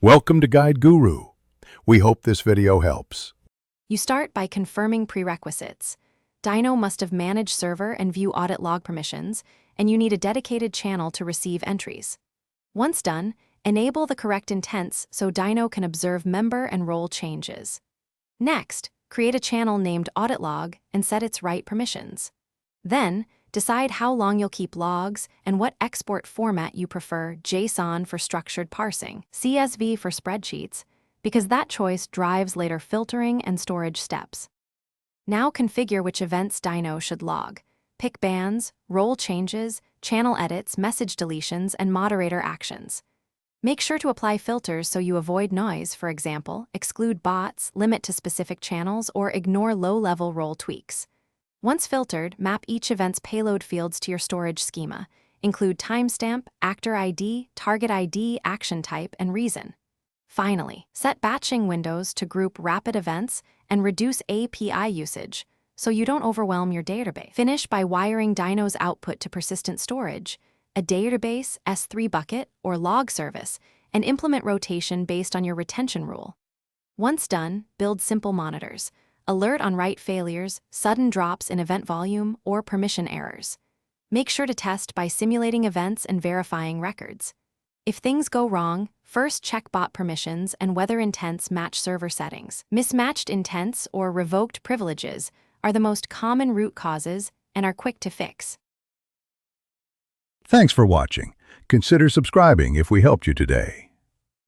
Welcome to Guide Guru. We hope this video helps. You start by confirming prerequisites. Dyno must have managed server and view audit log permissions, and you need a dedicated channel to receive entries. Once done, enable the correct intents so Dyno can observe member and role changes. Next, create a channel named Audit Log and set its right permissions. Then, decide how long you'll keep logs and what export format you prefer: JSON for structured parsing, CSV for spreadsheets, because that choice drives later filtering and storage steps. Now configure which events Dyno should log. Pick bans, role changes, channel edits, message deletions, and moderator actions. Make sure to apply filters so you avoid noise, for example, exclude bots, limit to specific channels, or ignore low-level role tweaks. Once filtered, map each event's payload fields to your storage schema. Include timestamp, actor ID, target ID, action type, and reason. Finally, set batching windows to group rapid events and reduce API usage so you don't overwhelm your database. Finish by wiring Dyno's output to persistent storage, a database, S3 bucket, or log service, and implement rotation based on your retention rule. Once done, build simple monitors. Alert on write failures, sudden drops in event volume, or permission errors. Make sure to test by simulating events and verifying records. If things go wrong, first check bot permissions and whether intents match server settings. Mismatched intents or revoked privileges are the most common root causes and are quick to fix. Thanks for watching. Consider subscribing if we helped you today.